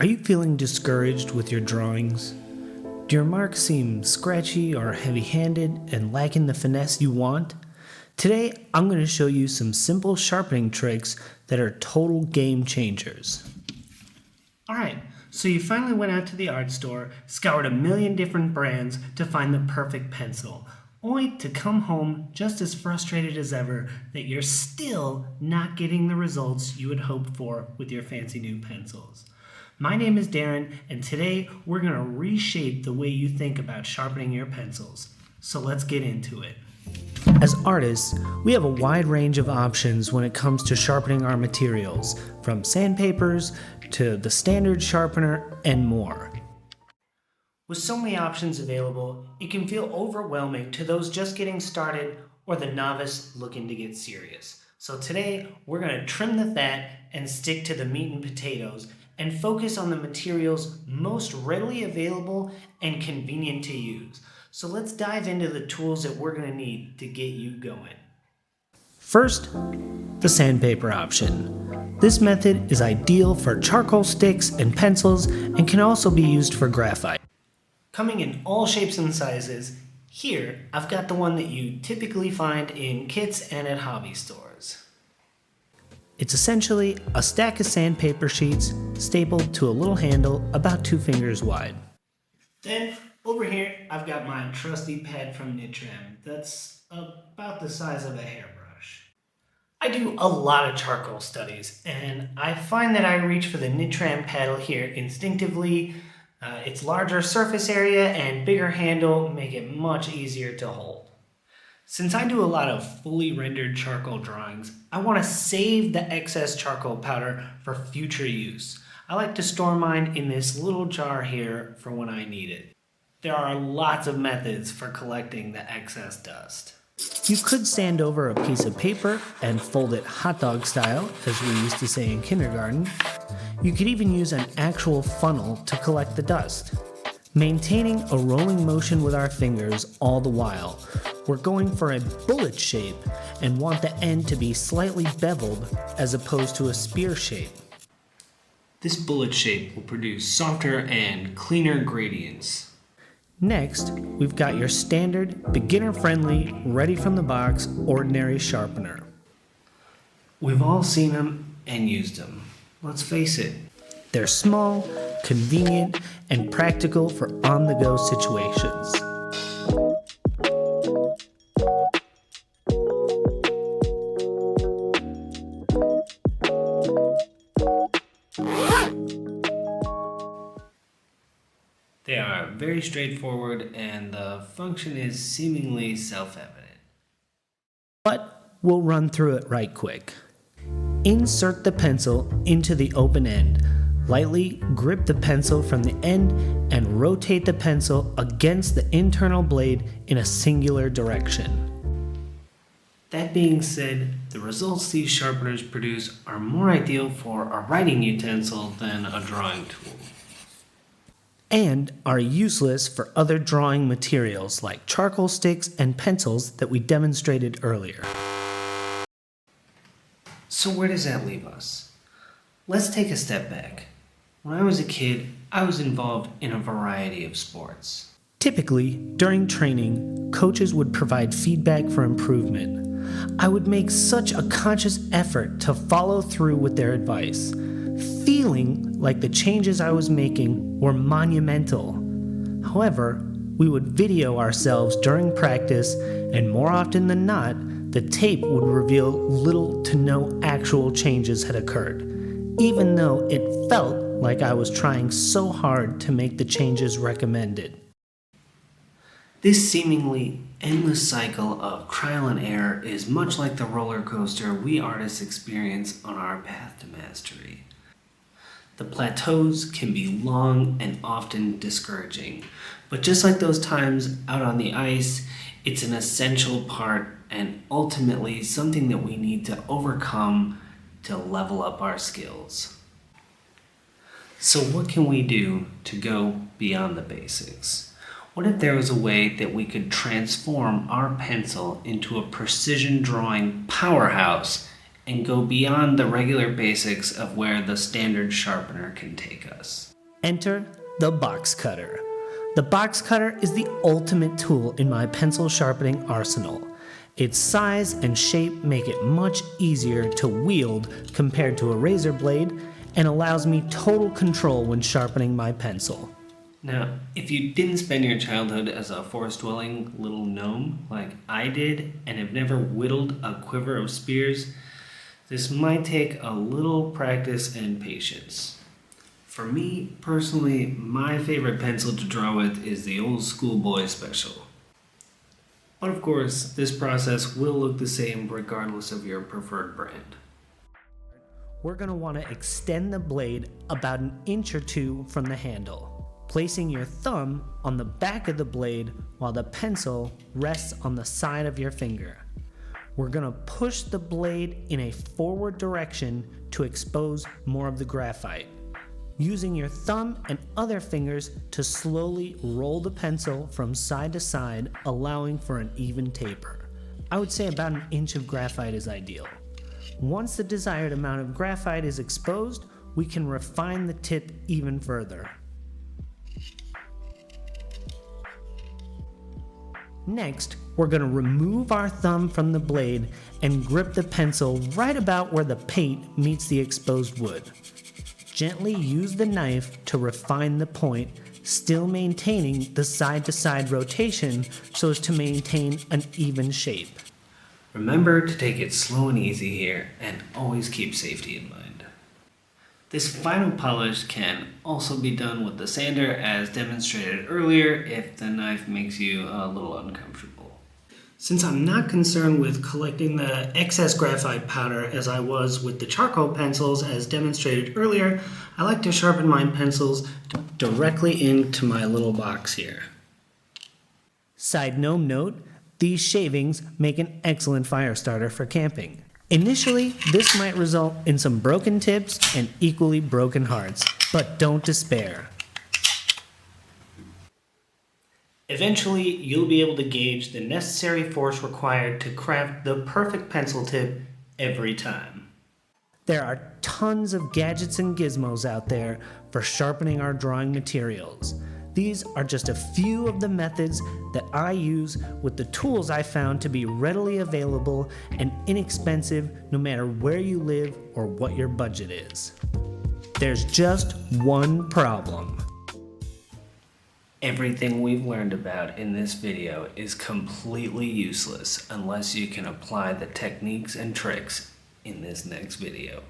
Are you feeling discouraged with your drawings? Do your marks seem scratchy or heavy-handed and lacking the finesse you want? Today, I'm going to show you some simple sharpening tricks that are total game changers. Alright, so you finally went out to the art store, scoured a million different brands to find the perfect pencil, only to come home just as frustrated as ever that you're still not getting the results you had hoped for with your fancy new pencils. My name is Darren, and today we're going to reshape the way you think about sharpening your pencils. So let's get into it. As artists, we have a wide range of options when it comes to sharpening our materials, from sandpapers to the standard sharpener and more. With so many options available, it can feel overwhelming to those just getting started or the novice looking to get serious. So today, we're going to trim the fat and stick to the meat and potatoes and focus on the materials most readily available and convenient to use. So let's dive into the tools that we're going to need to get you going. First, the sandpaper option. This method is ideal for charcoal sticks and pencils and can also be used for graphite. Coming in all shapes and sizes, here I've got the one that you typically find in kits and at hobby stores. It's essentially a stack of sandpaper sheets stapled to a little handle about 2 fingers wide. Then over here I've got my trusty pad from Nitram that's about the size of a hairbrush. I do a lot of charcoal studies and I find that I reach for the Nitram paddle here instinctively. Its larger surface area and bigger handle make it much easier to hold. Since I do a lot of fully rendered charcoal drawings, I want to save the excess charcoal powder for future use. I like to store mine in this little jar here for when I need it. There are lots of methods for collecting the excess dust. You could sand over a piece of paper and fold it hot dog style, as we used to say in kindergarten. You could even use an actual funnel to collect the dust. Maintaining a rolling motion with our fingers all the while, we're going for a bullet shape and want the end to be slightly beveled as opposed to a spear shape. This bullet shape will produce softer and cleaner gradients. Next, we've got your standard, beginner-friendly, ready-from-the-box, ordinary sharpener. We've all seen them and used them. Let's face it, they're small, convenient, and practical for on-the-go situations. They are very straightforward and the function is seemingly self-evident. But we'll run through it right quick. Insert the pencil into the open end. Lightly grip the pencil from the end and rotate the pencil against the internal blade in a singular direction. That being said, the results these sharpeners produce are more ideal for a writing utensil than a drawing tool, and are useless for other drawing materials like charcoal sticks and pencils that we demonstrated earlier. So where does that leave us? Let's take a step back. When I was a kid, I was involved in a variety of sports. Typically, during training, coaches would provide feedback for improvement. I would make such a conscious effort to follow through with their advice, feeling like the changes I was making were monumental. However, we would video ourselves during practice, and more often than not, the tape would reveal little to no actual changes had occurred, even though it felt like I was trying so hard to make the changes recommended. This seemingly endless cycle of trial and error is much like the roller coaster we artists experience on our path to mastery. The plateaus can be long and often discouraging, but just like those times out on the ice, it's an essential part and ultimately something that we need to overcome to level up our skills. So what can we do to go beyond the basics? What if there was a way that we could transform our pencil into a precision drawing powerhouse and go beyond the regular basics of where the standard sharpener can take us? Enter the box cutter. The box cutter is the ultimate tool in my pencil sharpening arsenal. Its size and shape make it much easier to wield compared to a razor blade and allows me total control when sharpening my pencil. Now, if you didn't spend your childhood as a forest-dwelling little gnome like I did and have never whittled a quiver of spears, this might take a little practice and patience. For me, personally, my favorite pencil to draw with is the old schoolboy special. But of course, this process will look the same regardless of your preferred brand. We're going to want to extend the blade about an inch or two from the handle, placing your thumb on the back of the blade while the pencil rests on the side of your finger. We're going to push the blade in a forward direction to expose more of the graphite, using your thumb and other fingers to slowly roll the pencil from side to side, allowing for an even taper. I would say about an inch of graphite is ideal. Once the desired amount of graphite is exposed, we can refine the tip even further. Next, we're going to remove our thumb from the blade and grip the pencil right about where the paint meets the exposed wood. Gently use the knife to refine the point, still maintaining the side-to-side rotation so as to maintain an even shape. Remember to take it slow and easy here, and always keep safety in mind. This final polish can also be done with the sander as demonstrated earlier if the knife makes you a little uncomfortable. Since I'm not concerned with collecting the excess graphite powder as I was with the charcoal pencils as demonstrated earlier, I like to sharpen my pencils directly into my little box here. Side gnome note, these shavings make an excellent fire starter for camping. Initially, this might result in some broken tips and equally broken hearts, but don't despair. Eventually, you'll be able to gauge the necessary force required to craft the perfect pencil tip every time. There are tons of gadgets and gizmos out there for sharpening our drawing materials. These are just a few of the methods that I use with the tools I found to be readily available and inexpensive no matter where you live or what your budget is. There's just one problem. Everything we've learned about in this video is completely useless unless you can apply the techniques and tricks in this next video.